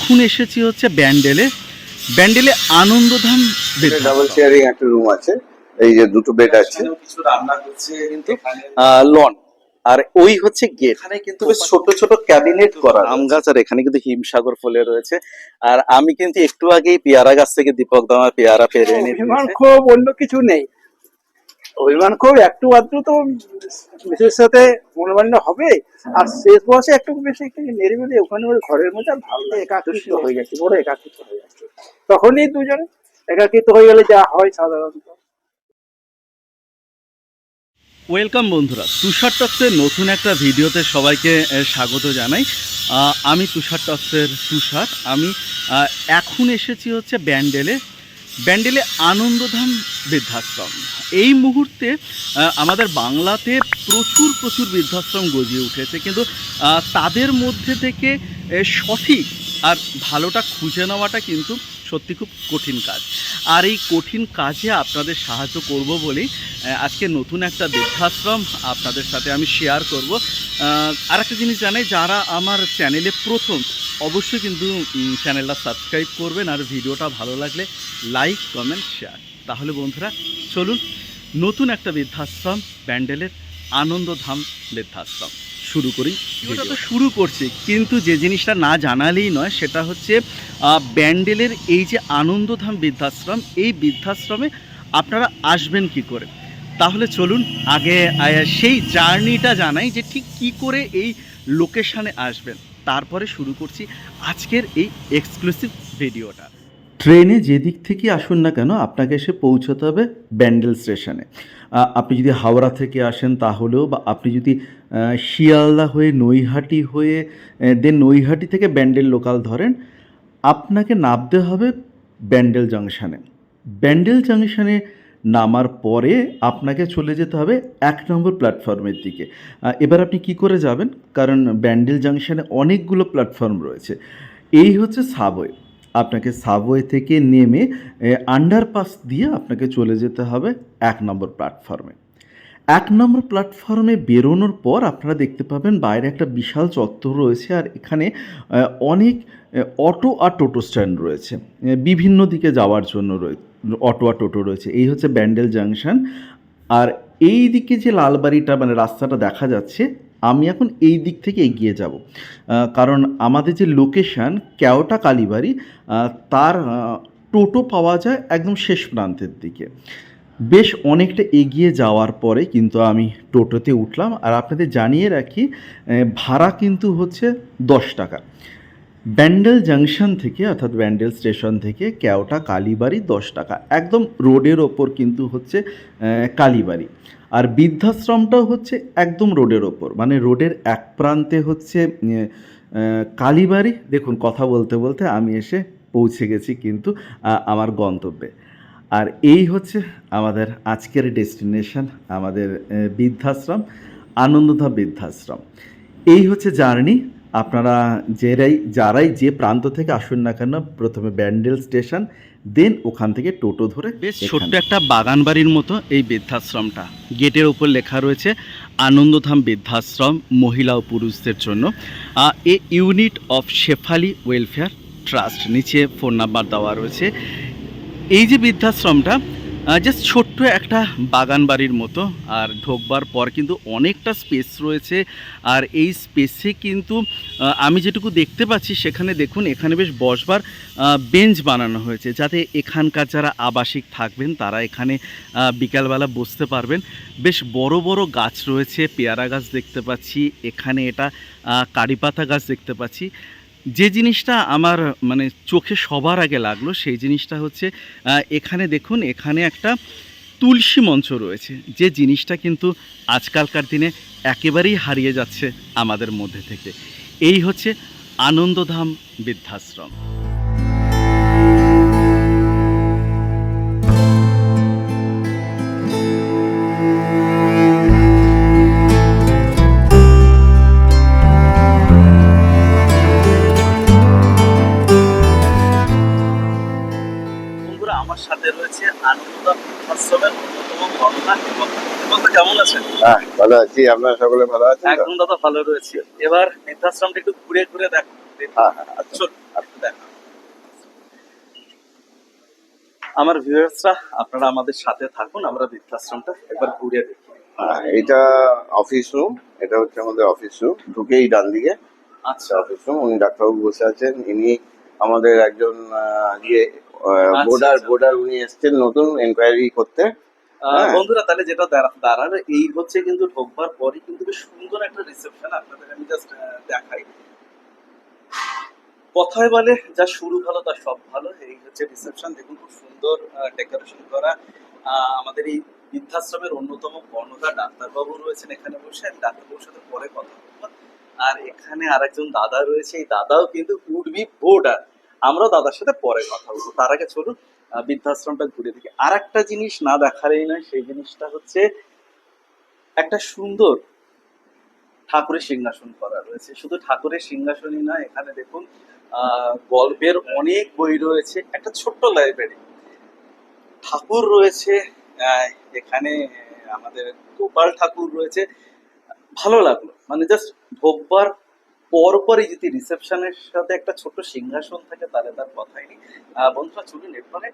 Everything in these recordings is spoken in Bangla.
এখন এসেছি হচ্ছে ব্যান্ডেলে। ব্যান্ডেলে আনন্দধাম ডাবল শেয়ারিং একটা রুম আছে, এই যে দুটো বেড আছে, কিছু রান্না করছে কিন্তু লন। আর ওই হচ্ছে গেট, এখানে কিন্তু বেশ ছোট ছোট ক্যাবিনেট করা আম গাছ, আর এখানে কিন্তু হিমসাগর ফলে রয়েছে। আর আমি কিন্তু একটু আগেই পেয়ারা গাছ থেকে দীপক দামা পেয়ারা পেরে এনে অভিমান খুব, অন্য কিছু নেই। অভিমান খুব একটু আধটু তো মিসের সাথে মনোমান্য হবে, আর শেষ বয়সে একটু বেশি একটু নিরিবিলি ওখানে ওই ঘরের মধ্যে আর ভালো লাগে, একাকিত্ব হয়ে যাচ্ছে, বড় একাকিত্ব হয়ে যাচ্ছে। তখনই দুজনে একাকিত্ব হয়ে গেলে যা হয় সাধারণত। ওয়েলকাম বন্ধুরা, তুষার টক্সের নতুন একটা ভিডিওতে সবাইকে স্বাগত জানাই। আমি তুষার টক্সের তুষার। আমি এখন এসেছি হচ্ছে ব্যান্ডেলে। ব্যান্ডেলে আনন্দধাম বৃদ্ধাশ্রম। এই মুহূর্তে আমাদের বাংলাতে প্রচুর প্রচুর বৃদ্ধাশ্রম গজিয়ে উঠেছে, কিন্তু তাদের মধ্যে থেকে সঠিক আর ভালোটা খুঁজে নেওয়াটা কিন্তু সত্যি খুব কঠিন কাজ। আর এই কঠিন কাজে আপনাদের সাহায্য করব বলেই আজকে নতুন একটা বৃদ্ধাশ্রম আপনাদের সাথে আমি শেয়ার করব। আর একটা জিনিস জানাই, যারা আমার চ্যানেলে প্রথম অবশ্যই কিন্তু চ্যানেলটা সাবস্ক্রাইব করবেন, আর ভিডিওটা ভালো লাগলে লাইক কমেন্ট শেয়ার। তাহলে বন্ধুরা চলুন নতুন একটা বৃদ্ধাশ্রম, ব্যান্ডেলের আনন্দধাম বৃদ্ধাশ্রম শুরু করি। ভিডিওটা তো শুরু করছি, কিন্তু যে জিনিসটা না জানালেই নয় সেটা হচ্ছে ব্যান্ডেলের এই যে আনন্দধাম বৃদ্ধাশ্রম, এই বৃদ্ধাশ্রমে আপনারা আসবেন কি করে। তাহলে চলুন আগে সেই জার্নিটা জানাই, যে ঠিক কী করে এই লোকেশানে আসবেন। তারপরে শুরু করছি আজকের এই এক্সক্লুসিভ ভিডিওটা। ট্রেনে যেদিক থেকে আসুন না কেন, আপনাকে এসে পৌঁছতে হবে ব্যান্ডেল স্টেশনে। আপনি যদি হাওড়া থেকে আসেন তাহলেও, বা আপনি যদি শিয়ালদা হয়ে নৈহাটি হয়ে দেন নৈহাটি থেকে ব্যান্ডেল লোকাল ধরেন, আপনাকে নামতে হবে ব্যান্ডেল জাংশনে। ব্যান্ডেল জাংশনে নামার পরে আপনাকে চলে যেতে হবে 1 নম্বর প্ল্যাটফর্মের দিকে। এবার আপনি কি করে যাবেন, কারণ ব্যান্ডেল জাংশনে অনেকগুলো প্ল্যাটফর্ম রয়েছে। এই হচ্ছে সাবওয়ে। আপনাকে সাবওয়ে থেকে নেমে আন্ডারপাস দিয়ে আপনাকে চলে যেতে হবে 1 নম্বর প্ল্যাটফর্মে। 1 নম্বর প্ল্যাটফর্মে বেরোনোর পর আপনারা দেখতে পাবেন বাইরে একটা বিশাল চত্বর রয়েছে, আর এখানে অনেক অটো আর টোটো স্ট্যান্ড রয়েছে। বিভিন্ন দিকে যাওয়ার জন্য অটো আর টোটো রয়েছে। এই হচ্ছে ব্যান্ডেল জাংশন। আর এই দিকে যে লালবাড়িটা মানে রাস্তাটা দেখা যাচ্ছে, আমি এখন এই দিক থেকে এগিয়ে যাব, কারণ আমাদের যে লোকেশান কেওটা কালীবাড়ি, তার টোটো পাওয়া যায় একদম শেষ প্রান্তের দিকে। বেশ অনেকটা এগিয়ে যাওয়ার পরে কিন্তু আমি টোটোতে উঠলাম। আর আপনাদের জানিয়ে রাখি, ভাড়া কিন্তু হচ্ছে 10 টাকা। ব্যান্ডেল জাংশন থেকে, অর্থাৎ ব্যান্ডেল স্টেশন থেকে কেওটা কালীবাড়ি 10 টাকা। একদম রোডের ওপর কিন্তু হচ্ছে কালীবাড়ি। আর বৃদ্ধাশ্রমটাও হচ্ছে একদম রোডের ওপর, মানে রোডের এক প্রান্তে হচ্ছে কালীবাড়ি। দেখুন, কথা বলতে বলতে আমি এসে পৌঁছে গেছি কিন্তু আমার গন্তব্যে। আর এই হচ্ছে আমাদের আজকের ডেস্টিনেশন, আমাদের বৃদ্ধাশ্রম, আনন্দধাম বৃদ্ধাশ্রম। এই হচ্ছে জার্নি। আপনারা যারাই যে প্রান্ত থেকে আসুন না কেন, প্রথমে ব্যান্ডেল স্টেশন, দেন ওখান থেকে টোটো ধরে। বেশ ছোট্ট একটা বাগান বাড়ির মতো এই বৃদ্ধাশ্রমটা। গেটের ওপর লেখা রয়েছে আনন্দধাম বৃদ্ধাশ্রম, মহিলা ও পুরুষদের জন্য, a unit of Shefali welfare trust. নিচে ফোন নাম্বার দেওয়া রয়েছে। এই যে বৃদ্ধাশ্রমটা জাস্ট ছোট্ট একটা বাগান বাড়ির মতো, আর ঢোকবার পর কিন্তু অনেকটা স্পেস রয়েছে। আর এই স্পেসে কিন্তু আমি যেটুকু দেখতে পাচ্ছি, সেখানে দেখুন এখানে বেশ বসবার বেঞ্চ বানানো হয়েছে, যাতে এখানকার যারা আবাসিক থাকবেন তারা এখানে বিকালবেলা বসতে পারবেন। বেশ বড় বড় গাছ রয়েছে, পেয়ারা গাছ দেখতে পাচ্ছি, এখানে এটা কারিপাতা গাছ দেখতে পাচ্ছি। যে জিনিসটা আমার মানে চোখে সবার আগে লাগলো, সেই জিনিসটা হচ্ছে এখানে দেখুন, এখানে একটা তুলসী মঞ্চ রয়েছে, যে জিনিসটা কিন্তু আজকালকার দিনে একেবারেই হারিয়ে যাচ্ছে আমাদের মধ্যে থেকে। এই হচ্ছে আনন্দধাম বৃদ্ধাশ্রম। আমার সাথে রয়েছে আনন্দধাম বৃদ্ধাশ্রমের অন্যতম কর্তা এবং কেমন আছেন? ভালো আছি, আপনারা সকলে ভালো আছেন? একদম দাদা ভালো রয়েছে। এবার বৃদ্ধাশ্রমটা একটু ঘুরে ঘুরে দেখো। হ্যাঁ, চল একটু দেখো। আমার ভিউয়ার্সরা আপনারা আমাদের সাথে থাকুন, আমরা বৃদ্ধাশ্রমটা একবার ঘুরে দেখি। এটা অফিস রুম, এটা হচ্ছে আমাদের অফিস রুম, ঢুকেই ডান দিকে আচ্ছা অফিস রুম। উনি ডাক্তারবাবু বসে আছেন, ইনি আমাদের একজন বোর্ডার আচ্ছা। বোর্ডার উনি এসছেন নতুন এনকোয়ারি করতে। হ্যাঁ। বন্ধুরা তাহলে যেটা দাঁড়ার এই হচ্ছে কিন্তু ঢোকবার পরই কিন্তু বেশ সুন্দর একটা রিসেপশন, আপনাদের আমি জাস্ট দেখাই। কথায় বলে যা শুরু ভালো তা সব ভালো। এই হচ্ছে রিসেপশন, দেখুন খুব সুন্দর ডেকোরেশন করা। আমাদের এই বৃদ্ধাশ্রমের অন্যতম কর্ণধার ডাক্তারবাবু রয়েছেন এখানে বসে, আমি ডাক্তারবাবুর সাথে পরে কথা বলবো। আর এখানে আরেকজন দাদা রয়েছে, এই দাদাও কিন্তু উডবি বোর্ডার, আমরাও দাদার সাথে পরে কথা বলবো। তার আগে চলুন বৃদ্ধাশ্রমটা ঘুরে দেখি। আর একটা জিনিস না দেখারই নয়, সেই জিনিসটা হচ্ছে একটা সুন্দর ঠাকুরের সিংহাসন করা রয়েছে। শুধু ঠাকুরের সিংহাসনই নয়, এখানে দেখুন গল্পের অনেক বই রয়েছে, একটা ছোট্ট লাইব্রেরি, ঠাকুর রয়েছে। এখানে আমাদের গোপাল ঠাকুর রয়েছে। ভালো লাগলো, মানে জাস্ট ঢোকবার পরপরই যদি রিসেপশনের সাথে একটা ছোট্ট সিংহাসন থাকে তাহলে তার কথাই নেই। বন্ধুরা চলুন এরপরে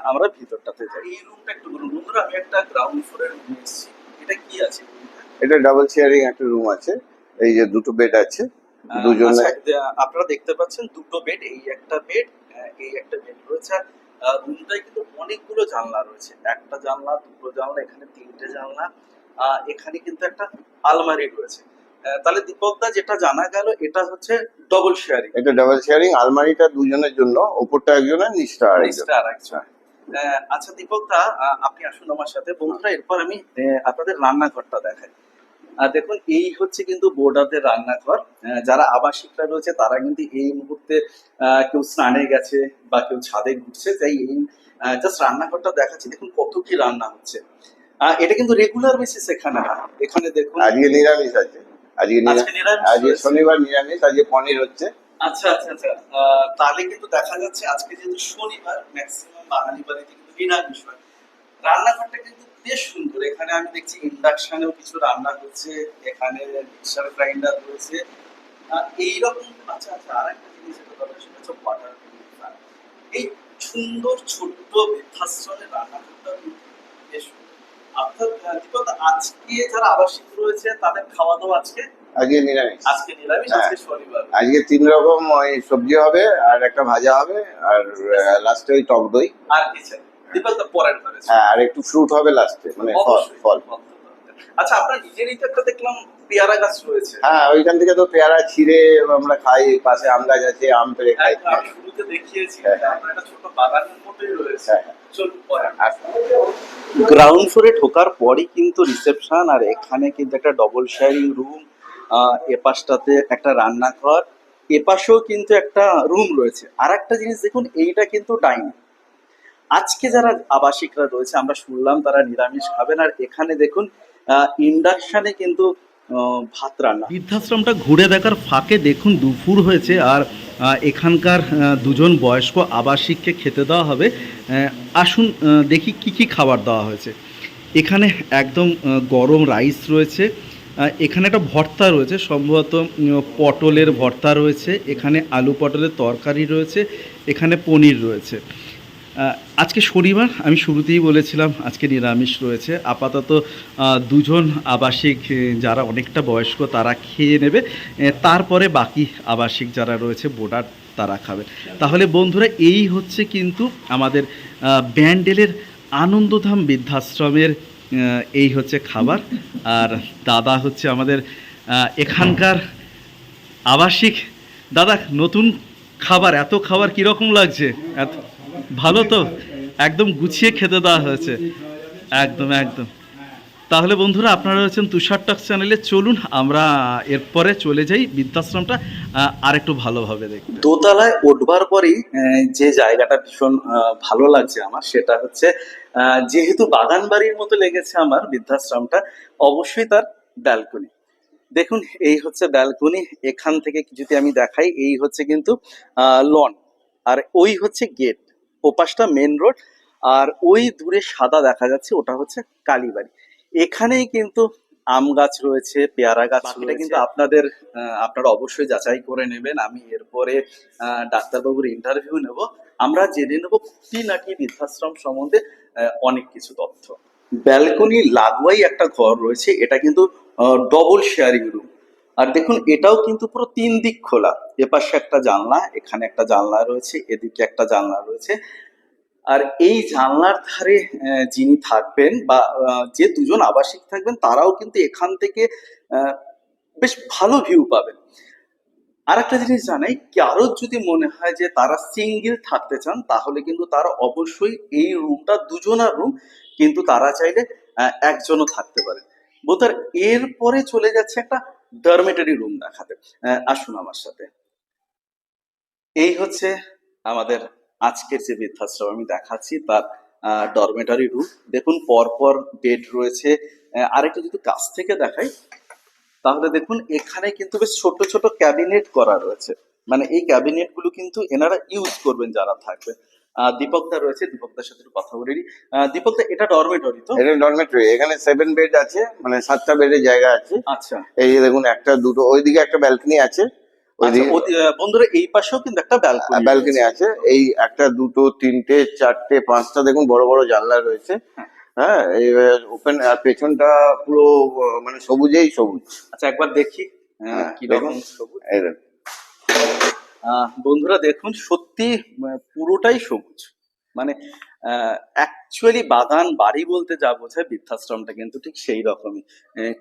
আমরা ভিতরটাতে যাই। এই রুমটা একটু বলুন। বন্ধুরা আমি একটা গ্রাউন্ড ফ্লোরের রুমে এসেছি, এটা কি আছে? এটা ডাবল শেয়ারিং একটা রুম আছে, এই যে দুটো বেড আছে দুজনে। আচ্ছা, আপনারা দেখতে পাচ্ছেন দুটো বেড, এই একটা বেড, এই একটা বেড রয়েছে। আর রুমটায় কিন্তু অনেকগুলো জানলা রয়েছে, একটা জানলা, দুটো জানলা, এখানে তিনটে জানলা। এখানে কিন্তু একটা আলমারি রয়েছে। তাহলে দীপকদা যেটা জানা গেল এটা হচ্ছে ডবল শেয়ারিং। এটা ডাবল শেয়ারিং, আলমারিটা দুজনের জন্য, ওপরটা একজনের, নিচটা আরেকজন। আচ্ছা দীপকদা, আপনি আসুন আমার সাথে। বন্ধুরা এরপর আমি আপনাদের রান্নাঘরটা দেখাই। দেখুন এই হচ্ছে কিন্তু বোর্ডারদের রান্নাঘর। যারা আবাসিকরা রয়েছে তারা কিন্তু এই মুহূর্তে কেউ স্নানে গেছে বা কেউ ছাদে ঘুরছে, তাই এই জাস্ট রান্নাঘরটা দেখাচ্ছি। দেখুন কত কি রান্না হচ্ছে। এটা কিন্তু রেগুলার বেসিস এখানে হয়। এখানে দেখুন আজকে নিরামিষ আছে, আজকে আজকে নিরামিষ আজকে রয়েছে। শনিবার নিরামিষ, আজকে পনির হচ্ছে। আচ্ছা আচ্ছা আচ্ছা। তাহলে কিন্তু দেখা যাচ্ছে আজকে যেহেতু শনিবার, ম্যাক্সিমাম বাঙালি বাড়িতে কিন্তু নিরামিষ হয়। রান্নাঘরটা কিন্তু বেশ সুন্দর। এখানে আমি দেখছি ইন্ডাকশনেও কিছু রান্না হচ্ছে, এখানে মিক্সার গ্রাইন্ডার রয়েছে। এইরকম আচ্ছা আচ্ছা, আর একটা জিনিস যেটা দরকার সেটা হচ্ছে ওয়াটার পিউরিফায়ার। এই সুন্দর ছোট্ট বৃদ্ধাশ্রমের রান্নাঘরটা কিন্তু বেশ সুন্দর। আপনার দীপক, আজকে যারা আবাসিক রয়েছে তাদের খাওয়া দাওয়া আজকে আজকে নিরামিষ। আজকে নিরামিষ, হ্যাঁ। আজকে শনিবার। আজকে 3 রকম ওই সবজি হবে, আর একটা ভাজা হবে, আর লাস্টে ওই টক দই। আর কিছু দীপক দা পরের ঘরে। হ্যাঁ, আর একটু ফ্রুট হবে লাস্টে, মানে ফল অবশ্যই ফল। আচ্ছা, আপনার নিজেরই তো একটা দেখলাম পেয়ারা গাছ রয়েছে। হ্যাঁ, ওইখান থেকে তো পেয়ারা ছিঁড়ে আমরা খাই, পাশে আম গাছ আছে, আম পেড়ে খাই। আমি শুরুতে দেখিয়েছি হ্যাঁ। আপনার একটা ছোট বাগানের মতোই রয়েছে। হ্যাঁ। চলুন পরে। আসুন। গ্রাউন্ড ফ্লোরে ঢোকার পরই কিন্তু রিসেপশন, আর এখানে কিন্তু একটা ডবল শেয়ারিং রুম, এপাশটাতে একটা রান্নাঘর, এপাশেও কিন্তু একটা রুম রয়েছে। আর একটা জিনিস দেখুন, এইটা কিন্তু ডাইনিং। আজকে যারা আবাসিকরা রয়েছে আমরা শুনলাম তারা নিরামিষ খাবেন, আর এখানে দেখুন ইন্ডাকশনে কিন্তু ভাত রান্না। বৃদ্ধাশ্রমটা ঘুরে দেখার ফাঁকে দেখুন দুপুর হয়েছে, আর এখানকার দুজন বয়স্ক আবাসিককে খেতে দেওয়া হবে। আসুন দেখি কি কি খাবার দেওয়া হয়েছে। এখানে একদম গরম রাইস রয়েছে, এখানে একটা ভর্তা রয়েছে, সম্ভবত পটলের ভর্তা রয়েছে, এখানে আলু পটলের তরকারি রয়েছে, এখানে পনির রয়েছে। আজকে শনিবার, আমি শুরুতেই বলেছিলাম আজকে নিরামিষ রয়েছে। আপাতত দুজন আবাসিক যারা অনেকটা বয়স্ক তারা খেয়ে নেবে, তারপরে বাকি আবাসিক যারা রয়েছে বোর্ডার তারা খাবে। তাহলে বন্ধুরা এই হচ্ছে কিন্তু আমাদের ব্যান্ডেলের আনন্দধাম বৃদ্ধাশ্রমের এই হচ্ছে খাবার। আর দাদা হচ্ছে আমাদের এখানকার আবাসিক। দাদা, নতুন খাবার, এত খাবার কীরকম লাগছে? এত ভালো তো? একদম গুছিয়ে খেতে দেওয়া হয়েছে, একদম একদম। তাহলে বন্ধুরা আপনারা হচ্ছেন তুষার টক চ্যানেলে, চলুন আমরা এরপরে চলে যাই বৃদ্ধাশ্রমটা আরেকটু ভালোভাবে দেখতে। দোতলায় উঠবার পরেই যে জায়গাটা ভীষণ ভালো লাগছে আমার, সেটা হচ্ছে যেহেতু বাগান বাড়ির মতো লেগেছে আমার বৃদ্ধাশ্রমটা, অবশ্যই তার ব্যালকনি। দেখুন এই হচ্ছে ব্যালকনি, এখান থেকে যদি আমি দেখাই এই হচ্ছে কিন্তু লন, আর ওই হচ্ছে গেট, ওপাশটা মেন রোড, আর ওই দূরে সাদা দেখা যাচ্ছে ওটা হচ্ছে কালীবাড়ি। এখানেই কিন্তু আম গাছ রয়েছে, পেয়ারা গাছ রয়েছে, কিন্তু আপনারা অবশ্যই যাচাই করে নেবেন। আমি এরপরে ডাক্তারবাবুর ইন্টারভিউ নেব, আমরা জেনে নেব খুঁটিনাটি বৃদ্ধাশ্রম সম্বন্ধে অনেক কিছু তথ্য। ব্যালকনি লাগোয়াই একটা ঘর রয়েছে, এটা কিন্তু ডবল শেয়ারিং রুম। আর দেখুন এটাও কিন্তু পুরো 3 দিক খোলা, এপাশে একটা জানলা, এখানে একটা জানলা রয়েছে, এদিকে একটা জানলা রয়েছে। আর এই জানলার ধারে যিনি থাকবেন বা যে দুজন আবাসিক থাকবেন তারাও কিন্তু এখান থেকে আহ, বেশ ভালো ভিউ পাবেন। আর একটা জিনিস জানাই, কারোর যদি মনে হয় যে তারা সিঙ্গেল থাকতে চান তাহলে কিন্তু তারা অবশ্যই এই রুমটা দুজনের রুম, কিন্তু তারা চাইলে একজনও থাকতে পারে। বোধহয় এরপরে চলে যাচ্ছে একটা ডরমেটরি রুম দেখাতে। আসুন আমার সাথে। এই হচ্ছে আমাদের আজকের যে বৃদ্ধাশ্রম আমি দেখাচ্ছি তার ডরমেটরি রুম। দেখুন পরপর বেড রয়েছে। আরেকটা যদি কাছ থেকে দেখাই তাহলে দেখুন এখানে কিন্তু বেশ ছোট ছোট ক্যাবিনেট করা রয়েছে, মানে এই ক্যাবিনেট গুলো কিন্তু এনারা ইউজ করবেন যারা থাকবে। দীপকদা রয়েছে, দীপকদার সাথে একটু কথা বলে নিই। দীপকদা, এটা ডরমেটরি তো? এটা ডরমেটরি, এখানে 7 বেড আছে, মানে 7টা বেডের জায়গা আছে। আচ্ছা এই যে দেখুন, একটা দুটো ওইদিকে একটা ব্যালকনি আছে, আচ্ছা, ওইদিকে বন্ধুরা এই পাশেও কিন্তু একটা ব্যালকনি ব্যালকনি আছে। এই একটা দুটো তিনটে চারটে পাঁচটা দেখুন বড় বড় জানলা রয়েছে। হ্যাঁ, এই ওপেন, আর পেছনটা পুরো মানে সবুজেই সবুজ। আচ্ছা একবার দেখি হ্যাঁ কি দেখুন, রকম সবুজ। এই দেখুন। বন্ধুরা দেখুন সত্যি পুরোটাই সবুজ, মানে অ্যাকচুয়ালি বাগান বাড়ি বলতে যা বোঝায় বৃদ্ধাশ্রমটা কিন্তু ঠিক সেই রকমই।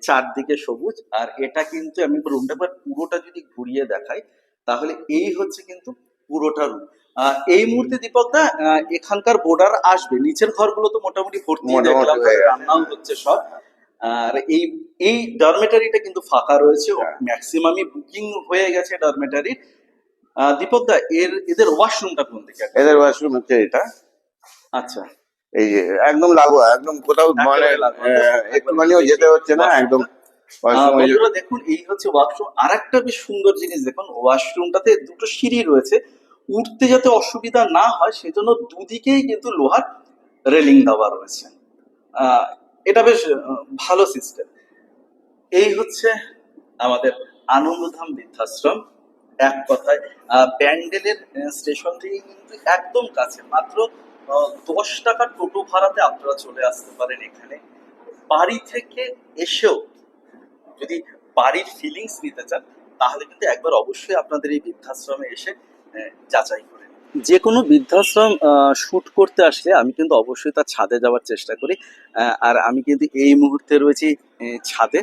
চারদিকে সবুজ। আর এটা কিন্তু আমি রুমটা পুরোটা যদি ঘুরিয়ে দেখাই তাহলে এই হচ্ছে কিন্তু পুরোটা রুম। এই মুহূর্তে দীপকদা এখানকার বোর্ডার আসবে, নিচের ঘরগুলো তো মোটামুটি ভর্তি, মোটামুটি দেখলাম হয়ে গেছে। রান্নাও হচ্ছে সব। আর এই এই ডরমেটারিটা কিন্তু ফাঁকা রয়েছে, হ্যাঁ। ম্যাক্সিমামই বুকিং হয়ে গেছে ডরমেটারি। দীপক দা, এদের ওয়াশরুমটা কোন দিকে? এদের ওয়াশরুম হচ্ছে এটা। আচ্ছা এই যে একদম লাগোয়া, একদম কোথাও মানে একেবারে লাগোয়া তো? একটুখানিও যেতে হচ্ছে না, একদম ওয়াশরুম। বন্ধুরা দেখুন এই হচ্ছে ওয়াশরুম। আর একটা বেশ সুন্দর জিনিস দেখুন, ওয়াশরুমটাতে দুটো সিঁড়ি রয়েছে, উঠতে যাতে অসুবিধা না হয় সেজন্য দুদিকেই কিন্তু লোহার রেলিং দেওয়া রয়েছে। আহ, এটা বেশ ভালো সিস্টেম। এই হচ্ছে আমাদের আনন্দধাম বৃদ্ধাশ্রম। এক কথায় ব্যান্ডেলের স্টেশন থেকে কিন্তু একদম কাছে, মাত্র 10 টাকা টোটো ভাড়াতে আপনারা চলে আসতে পারেন এখানে। বাড়ি থেকে এসেও যদি বাড়ির ফিলিংস নিতে চান তাহলে কিন্তু একবার অবশ্যই আপনাদের এই বৃদ্ধাশ্রমে এসে যাচাই করে নিন। যে কোনো বৃদ্ধাশ্রম শুট করতে আসলে আমি কিন্তু অবশ্যই তার ছাদে যাওয়ার চেষ্টা করি। আর আমি কিন্তু এই মুহূর্তে রয়েছি ছাদে।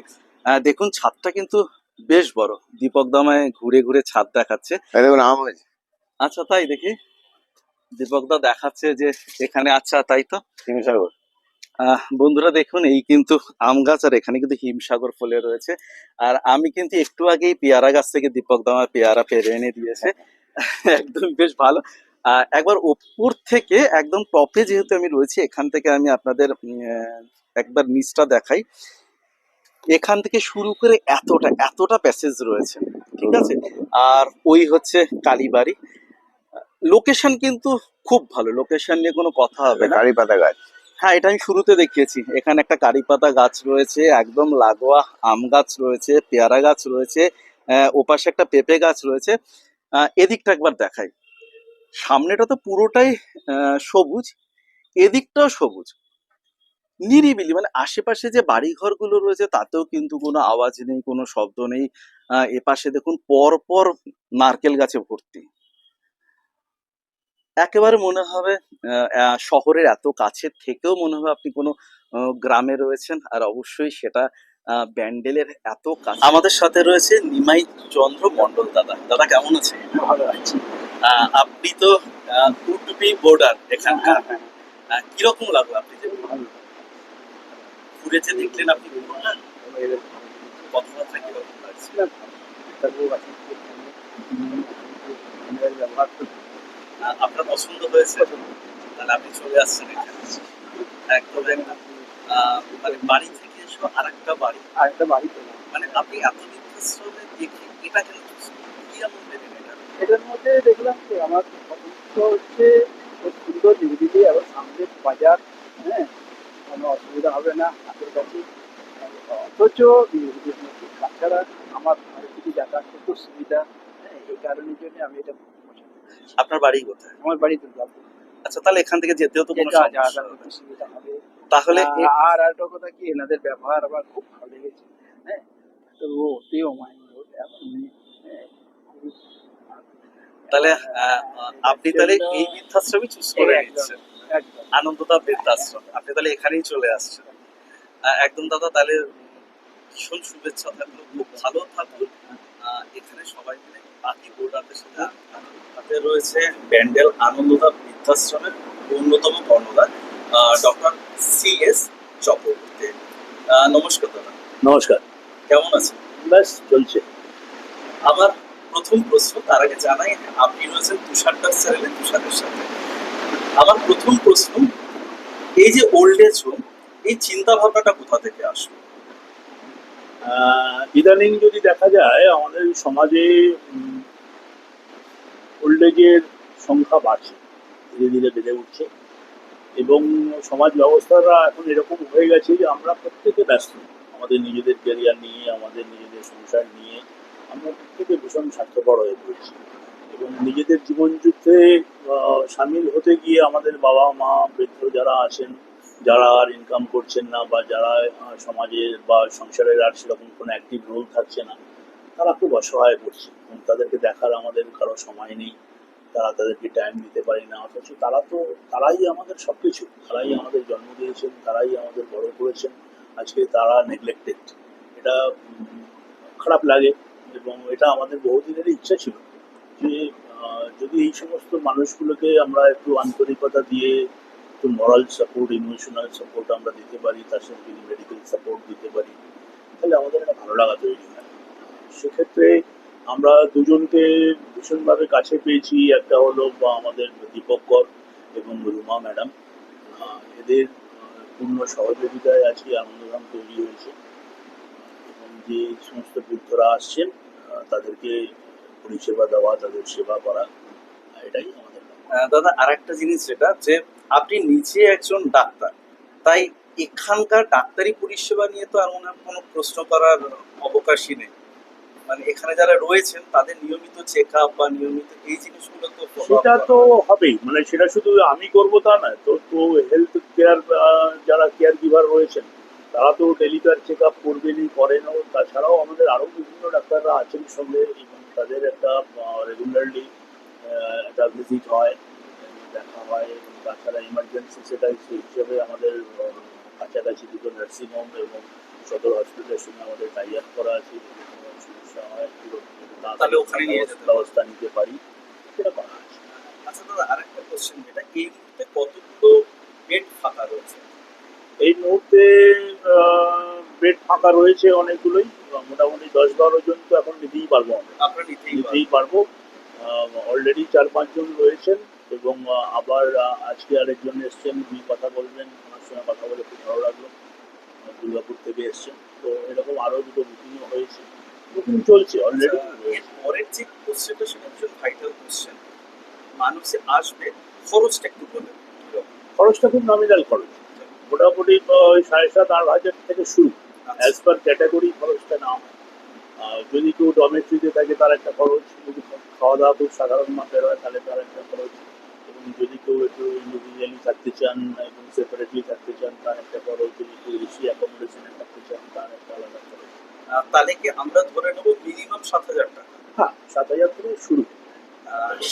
দেখুন ছাদটা কিন্তু বেশ বড়, দীপক দামায় ঘুরে ঘুরে ছাদ দেখাচ্ছে। এই দেখুন আম হয়েছে। আচ্ছা তাই দেখি, দীপক দা দেখাচ্ছে যে এখানে, আচ্ছা তাই তো। হিমসাগর। বন্ধুরা দেখুন এই কিন্তু আম গাছ, আর এখানে কিন্তু হিমসাগর ফলে রয়েছে। আর আমি কিন্তু একটু আগেই পেয়ারা গাছ থেকে দীপক দা আমার পেয়ারা পেরে এনে দিয়েছে। একদম বেশ ভালো। একবার ওপর থেকে একদম টপে যেহেতু আমি রয়েছি, এখান থেকে আমি আপনাদের একবার নিচটা দেখাই। এখান থেকে শুরু করে এতটা এতটা প্যাসেজ রয়েছে, ঠিক আছে। আর ওই হচ্ছে কালীবাড়ি। লোকেশন কিন্তু খুব ভালো, লোকেশন নিয়ে কোনো কথা হবে না। কারি পাতা গাছ। হ্যাঁ, এটা আমি শুরুতে দেখিয়েছি। এখানে একটা কারি পাতা গাছ রয়েছে, একদম লাগোয়া আম গাছ রয়েছে, পেয়ারা গাছ রয়েছে, ওপাশে একটা পেঁপে গাছ রয়েছে। এদিকটা একবার দেখাই। সামনেটা তো পুরোটাই সবুজ, এদিকটাও সবুজ, নিরিবিলি, মানে আশেপাশে যে বাড়ি ঘরগুলো রয়েছে তাতেও কিন্তু কোনো আওয়াজ নেই, কোনো শব্দ নেই। এপাশে দেখুন পর পর নারকেল গাছে ভর্তি। একেবারে মনে হবে শহরের এত কাছের থেকেও মনে হবে আপনি কোনো গ্রামে রয়েছেন। আর অবশ্যই সেটা ব্যান্ডেলের এত কাছে। আমাদের সাথে রয়েছে নিমাই চন্দ্র মন্ডল দাদা। দাদা কেমন আছেন? ভালো আছি। আপনি তো উডবি বোর্ডার এখানকার। কিরকম লাগলো আপনি যে ঘুরে যে দেখলেন, আপনি বলুন কথাবার্তা কিরকম লাগছে? আপনার পছন্দ হয়েছে, তাহলে আপনি চলে আসছেন এখানে একদম একদম। মানে বাড়ি থেকে এসো আরেকটা বাড়ি, মানে আপনি এত বৃদ্ধাশ্রমে দেখে এটা কেন choose করলেন? কি এমন পেলেন এটা? এটার মধ্যে দেখলাম তো আমার পছন্দ হচ্ছে খুব সুন্দর নিরিবিলি এবং সামনে বাজার। হ্যাঁ, কোনো অসুবিধা হবে না হাতের কাছে, অথচ নিরিবিলির মধ্যে। তাছাড়া আমার বাড়ি থেকে যাতায়াত করতে সুবিধা। হ্যাঁ, এই কারণের জন্য আমি এটা খুব পছন্দ করি। আপনার বাড়ি কোথায়? আমার বাড়ি দুর্গাপুর। আচ্ছা, তাহলে এখান থেকে যেতেও তো কোনো যেটা সমস্যা যাওয়া হবে না। সুবিধা হবে। তাহলে আর একটা কথা কি, এনাদের ব্যবহার আমার খুব ভালো লেগেছে। হ্যাঁ, তো অতি অমায়িক এখন হ্যাঁ, খুবই তাহলে আপনি তাহলে জন্য এই বৃদ্ধাশ্রমই চুজ করে একদম নিচ্ছেন, একদম আনন্দদা বৃদ্ধাশ্রম। আপনি তাহলে এখানেই চলে আসছেন। একদম দাদা, তাহলে ভীষণ শুভেচ্ছা থাকলো, খুব ভালো থাকুন। এখানে সবাই মিলে বাকি বোর্ডারদের সাথে হাতে রয়েছে ব্যান্ডেল আনন্দদা বৃদ্ধাশ্রমের অন্যতম কর্ণধার ডক্টর CS চক্রবর্তী। নমস্কার দাদা। নমস্কার। কেমন আছেন? ব্যাস চলছে। আমার প্রথম প্রশ্ন, তার আগে জানাই আপনি রয়েছেন তুষার দাস চ্যানেলে তুষারের সাথে। আমার প্রথম প্রশ্ন, এই যে ওল্ড এজ হোম, এই চিন্তা ভাবনাটা কোথা থেকে আসলো? ইদানিং যদি দেখা যায় আমাদের সমাজে ওল্ড এজের সংখ্যা বাড়ছে, ধীরে ধীরে বেড়ে উঠছে এবং সমাজ ব্যবস্থাটা এখন এরকম হয়ে গেছে যে আমরা প্রত্যেকে ব্যস্ত আমাদের নিজেদের ক্যারিয়ার নিয়ে, আমাদের নিজেদের সংসার নিয়ে। আমরা প্রত্যেকে ভীষণ স্বার্থপর হয়ে পড়েছি এবং নিজেদের জীবন যুদ্ধে সামিল হতে গিয়ে আমাদের বাবা মা বৃদ্ধ যারা আছেন, যারা আর ইনকাম করছেন না বা যারা সমাজের বা সংসারের আর সেরকম কোনো অ্যাক্টিভ রোল থাকছে না, তারা খুব অসহায় পড়ছে এবং তাদেরকে দেখার আমাদের কারো সময় নেই। তারা তাদেরকে টাইম দিতে পারি না, অথচ তারাই আমাদের সব কিছু, তারাই আমাদের জন্ম দিয়েছেন, তারাই আমাদের বড় করেছেন। আজকে তারা নেগলেক্টেড, এটা খারাপ লাগে এবং এটা আমাদের বহুদিনেরই ইচ্ছা ছিল যে যদি এই সমস্ত মানুষগুলোকে আমরা একটু আন্তরিকতা দিয়ে একটু মরাল সাপোর্ট, ইমোশনাল সাপোর্ট আমরা দিতে পারি, তার সঙ্গে যদি মেডিকেল সাপোর্ট দিতে পারি, তাহলে আমাদের একটা ভালো লাগা তৈরি হয়। সেক্ষেত্রে আমরা দুজনকে ভীষণভাবে কাছে পেয়েছি। একটা হলো বা আমাদের দীপক কর এবং রুমা ম্যাডাম, এদের পূর্ণ সহযোগিতায় আজকে আনন্দধাম তৈরি হয়েছে এবং যে সমস্ত বৃদ্ধরা আসছেন তাদেরকে পরিষেবা দেওয়া, তাদের সেবা করা, এটাই আমাদের কাজ। দাদা, আর একটা জিনিস যেটা, যে আপনি নিজে একজন ডাক্তার, তাই এখানকার ডাক্তারি পরিষেবা নিয়ে তো এমন কোনো প্রশ্ন করার অবকাশই নেই। মানে এখানে যারা রয়েছেন তাদের নিয়মিত চেক আপ বা নিয়মিত এই জিনিসগুলো তো follow up সেটা করা তো হয়। হবেই, মানে সেটা শুধু আমি করব তা নয় তো। তো হেলথ কেয়ার যারা কেয়ার গিভার রয়েছেন তারা তো ডেলি কেয়ার চেক আপ করবেনই, করেনও। তাছাড়াও আমাদের আরও বিভিন্ন ডাক্তাররা আছেন সঙ্গে এবং তাদের একটা রেগুলারলি একটা ভিজিট হয়, দেখা হয়। এবং তাছাড়া ইমার্জেন্সি সেটা হিসেবে আমাদের কাছাকাছি দুটো নার্সিং হোম এবং সদর হসপিটালের সঙ্গে আমাদের টাই আপ করা আছে। যদি কোনো সমস্যা হয় তাহলে ওখানে নিয়ে যেতে পারি। ব্যবস্থা নিতে পারি, সেটা করা আছে। আচ্ছা দাদা, আরেকটা কোশ্চেন, যেটা এই মুহূর্তে কতগুলো বেড ফাঁকা রয়েছে? এই মুহূর্তে বেড ফাঁকা রয়েছে অনেকগুলোই, মোটামুটি 10-12 জন তো এখন নিতেই পারবো আমরা, আপনারা নিতেই নিতেই পারবেন। পারবো। অলরেডি 4-5 জন রয়েছেন এবং আবার আজকে আরেকজন এসছেন, উনি কথা বলবেন, ওনার সঙ্গে কথা বলে খুব ভালো লাগলো। দুর্গাপুর থেকে এসছেন। তো এরকম আরও দুটো বুকিংও হয়েছে, বুকিং চলছে অলরেডি। এর পরের যে কোশ্চেনটা, সেটা ভীষণ ভাইটাল কোশ্চেন। মানুষ যে আসবে, খরচটা একটু বলে খরচটা খুব নমিনাল খরচ, মোটামুটি ওই 7,500-8,000 থেকে শুরু। অ্যাজ পার ক্যাটাগরি খরচটা না হয়। যদি কেউ ডমেস্ট্রিতে থাকে তার একটা খরচ, যদি খাওয়া দাওয়া খুব সাধারণ মাপের হয় তাহলে তার একটা খরচ, এবং যদি কেউ একটু ইন্ডিভিজুয়ালি থাকতে চান এবং সেপারেটলি থাকতে চান তার একটা খরচ, যদি কেউ এসি অ্যাকোমোডেশনে থাকতে চান তার একটা আলাদা খরচ। তাহলে কি আমরা ধরে নেবো মিনিমাম 7,000 টাকা? হ্যাঁ, 7,000 থেকে শুরু।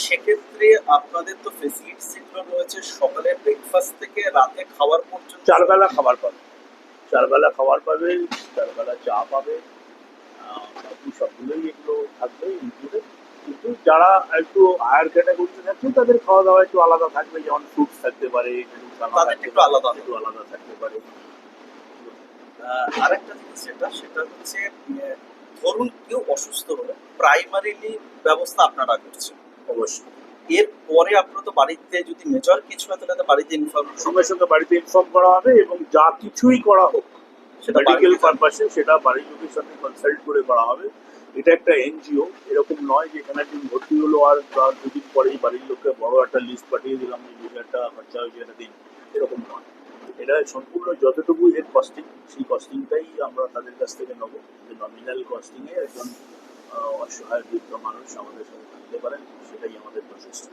সেক্ষেত্রে আপনাদের তো ফেসিলিটিস যেগুলো রয়েছে, সকালের ব্রেকফাস্ট থেকে রাতে খাওয়ার পর্যন্ত 4 বেলা খাবার পাবে, 4 বেলা খাবার পাবে, 4 বেলা চা পাবে, বাকি সবগুলোই এগুলো থাকবে ইনক্লুডেড। কিন্তু যারা একটু হায়ার ক্যাটাগরিতে থাকছে তাদের খাওয়া দাওয়া একটু আলাদা থাকবে, যেমন ফ্রুটস থাকতে পারে, তাদের একটু আলাদা হবে। একটু আলাদা থাকতে পারে। আরেকটা জিনিস সেটা হচ্ছে, ধরুন কেউ অসুস্থ হলে প্রাইমারিলি ব্যবস্থা আপনারা করছেন, অবশ্যই এর পরে আপনারা তো বাড়িতে যদি মেজর কিছু হয় তাহলে তো বাড়িতে ইনফর্ম সঙ্গে সঙ্গে বাড়িতে ইনফর্ম করা হবে এবং যা কিছুই করা হোক সেটা মেডিকেল বাড়িতে পারপাসে সেটা বাড়ির লোকের সাথে কনসাল্ট করে করা হবে। এটা একটা এনজিও, এরকম নয় যে এখানে একদিন ভর্তি হলো আর তার দুদিন পরেই বাড়ির লোককে বড় একটা লিস্ট পাঠিয়ে দিলাম যে একটা খরচা হয়েছে এটা দিন, এরকম নয়। এটা সম্পূর্ণ যতটুকু এর কস্টিং, সেই কস্টিংটাই আমরা তাদের কাছ থেকে নেবো, যে নমিনাল কস্টিংয়ে একজন অসহায় বৃদ্ধ মানুষ আমাদের সাথে থাকতে পারেন, সেটাই আমাদের প্রচেষ্টা।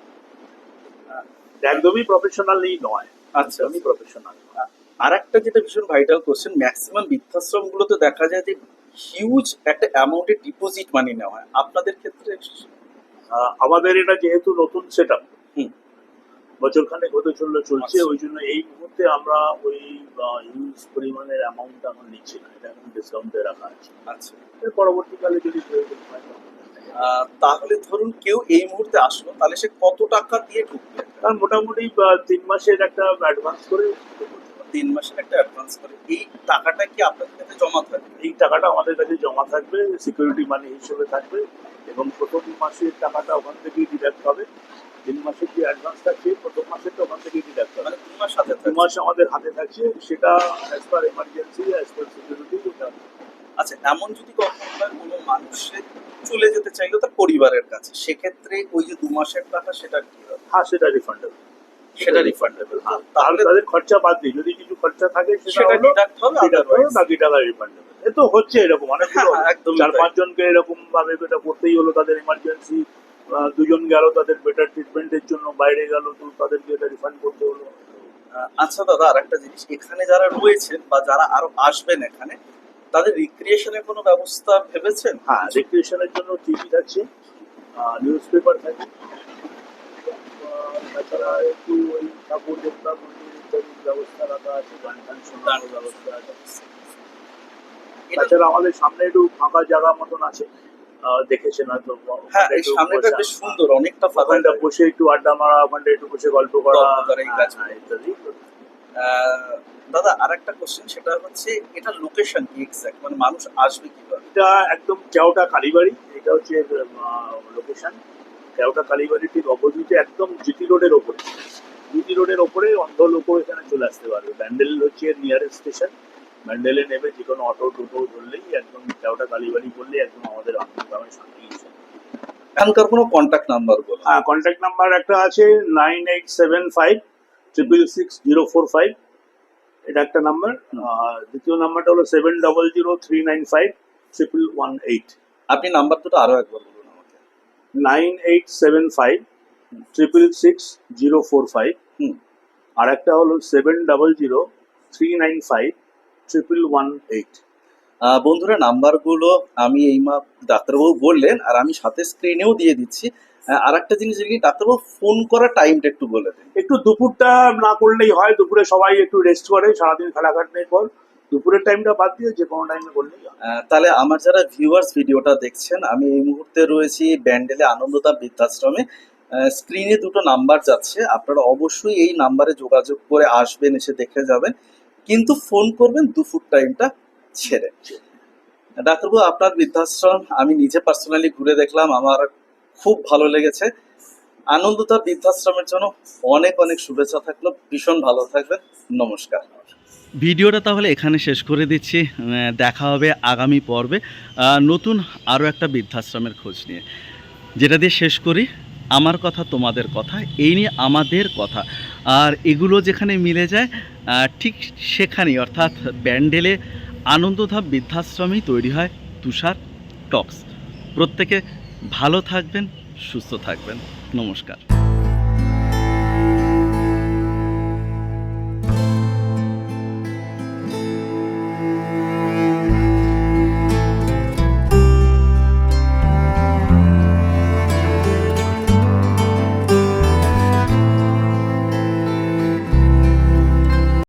একদমই প্রফেশনালি নয়, আচ্ছা একদমই প্রফেশনাল। আর একটা যেটা ভীষণ ভাইটাল কোশ্চেন, ম্যাক্সিমাম বৃদ্ধাশ্রমগুলোতে দেখা যায় যে হিউজ একটা অ্যামাউন্টের ডিপোজিট মানি নেওয়া হয়, আপনাদের ক্ষেত্রে? আমাদের এটা যেহেতু নতুন সেট আপ, হুম। বছরখানেক হতে চলছে, আচ্ছা। ওই জন্য এই মুহূর্তে আমরা ওই হিউজ পরিমাণের অ্যামাউন্ট এখন নিচ্ছি না, এটা এখন ডিসকাউন্টে রাখা আছে। আচ্ছা, এর পরবর্তীকালে যদি প্রয়োজন হয় তখন তাহলে ধরুন কেউ এই মুহূর্তে আসলো, তাহলে সে কত টাকা দিয়ে ঢুকবে? কারণ মোটামুটি 3 মাসের একটা অ্যাডভান্স করে 3 মাসের একটা অ্যাডভান্স করে। এই টাকাটা কি আপনাদের কাছে জমা থাকে? এই টাকাটা আমাদের কাছে জমা থাকবে, সিকিউরিটি মানি হিসেবে থাকবে, এবং প্রথম মাসের টাকাটা ওখান থেকেই ডিডাক্ট হবে। 3 মাসের যে অ্যাডভান্স থাকছে প্রথম মাসেরটা ওখান থেকেই ডিডাক্ট হবে। মানে 2 মাস হাতে 2 থাকে। মাস আমাদের হাতে থাকছে, সেটা as per emergency, as per security. আচ্ছা, এমন যদি কখনো হয় কোনো মানুষের চলে যেতে চাইলো তার পরিবারের কাছে, সেক্ষেত্রে ওই যে 2 মাসের টাকা সেটা কি হবে? হ্যাঁ, সেটা রিফান্ডেবল। সেটা রিফান্ডেবল। হ্যাঁ, তাহলে তাদের খরচা বাদ দিয়ে যদি কিছু খরচা থাকে সেটা সেটা হলো ডিডাক্ট হবে, deduct হবে, otherwise- বাকি টাকা রিফান্ডেবল। এ তো হচ্ছে এরকম অনেকগুলো, হ্যাঁ, একদমই 4-5 তাই। জনকে এরকম ভাবে এটা করতেই হলো, তাদের এমার্জেন্সি, 2 জন গেল তাদের বেটার ট্রিটমেন্টের জন্য বাইরে গেল, তো তাদেরকে এটা রিফান্ড করতে হলো। আচ্ছা দাদা, আর একটা জিনিস, এখানে যারা রয়েছেন বা যারা আরো আসবেন এখানে, তাদের রিক্রিয়েশনের কোনো ব্যবস্থা ভেবেছেন? হ্যাঁ, রিক্রিয়েশনের জন্য টিভি থাকছে, নিউজ পেপার থাকে, তাছাড়া একটু ওই ঠাকুর দেবতা মন্দির ইত্যাদির ব্যবস্থা রাখা আছে, গান টান শোনানোর ব্যবস্থা আছে। এটা- তাছাড়া আমাদের সামনে একটু ফাঁকা জায়গা মতন আছে, দেখেছেন হয়তো। হ্যাঁ, ওখানে এই একটু সামনেটা বসা, বেশ সুন্দর, অনেকটা ফাঁকা ওখানটা জায়গা। বসে একটু আড্ডা মারা, ওখানটা একটু বসে গল্প করা, গল্প করা, এই কাজ। হ্যাঁ, ইত্যাদি। দাদা, আর একটা কোশ্চেন, সেটা হচ্ছে এটা লোকেশন কি এক্সাক্ট, মানে মানুষ আসবে কিভাবে? এটা একদম কেওটা কালীবাড়ি, এটা হচ্ছে লোকেশন। কেওটা কালীবাড়ি ঠিক অপোজিটে, একদম জিটি রোডের ওপরে, জিটি রোডের ওপরে অন্ধ লোকও এখানে চলে আসতে পারবে। ব্যান্ডেল হচ্ছে নিয়ারেস্ট স্টেশন, ব্যান্ডেলে নেবে যে কোনো অটো টোটো ধরলেই একদম কেওটা কালীবাড়ি করলেই একদম আমাদের গ্রামের সামনেই এসে। এখানকার কোনো কন্ট্যাক্ট নাম্বার বলো? হ্যাঁ, কন্ট্যাক্ট নাম্বার একটা আছে 9875 এটা একটা নাম্বার। দ্বিতীয় নাম্বারটা হলো 700395 আপনি নাম্বার দুটো আরো একবার বলুন আমাকে। 9875 হুম। আর একটা হলো 700395 বন্ধুরা, নাম্বারগুলো আমি এই ডাক্তারবাবু বললেন, আর আমি সাথে স্ক্রিনেও দিয়ে দিচ্ছি। আর একটা জিনিস, কি ডাক্তারবাবু ফোন করার টাইমটা একটু বলে দিন। একটু দুপুরটা না করলেই হয়, দুপুরে সবাই একটু রেস্ট করে সারাদিন খেলাঘাটনির পর, দুপুরের টাইমটা বাদ দিয়ে যে কোনো টাইমে করলেই হয়। তাহলে আমার যারা ভিউয়ার্স ভিডিওটা দেখছেন, আমি এই মুহূর্তে রয়েছি ব্যান্ডেলে আনন্দধাম বৃদ্ধাশ্রমে। স্ক্রিনে দুটো নাম্বার যাচ্ছে, আপনারা অবশ্যই এই নাম্বারে যোগাযোগ করে আসবেন, এসে দেখে যাবেন, কিন্তু ফোন করবেন দুপুর টাইমটা ছেড়ে। ডাক্তারবাবু, আপনার বৃদ্ধাশ্রম আমি নিজে পার্সোনালি ঘুরে দেখলাম, আমার খুব ভালো লেগেছে। আনন্দধাম বৃদ্ধাশ্রমের জন্য অনেক অনেক শুভেচ্ছা থাকলো, ভীষণ ভালো থাকবেন, নমস্কার। ভিডিওটা তাহলে এখানে শেষ করে দিচ্ছি, দেখা হবে আগামী পর্বে নতুন আরও একটা বৃদ্ধাশ্রমের খোঁজ নিয়ে। যেটা দিয়ে শেষ করি, আমার কথা তোমাদের কথা, এই নিয়ে আমাদের কথা, আর এগুলো যেখানে মিলে যায় ঠিক সেখানেই, অর্থাৎ ব্যান্ডেলে আনন্দধাম বৃদ্ধাশ্রমেই তৈরি হয় তুষার টক্স। প্রত্যেকে ভালো থাকবেন, সুস্থ থাকবেন, নমস্কার।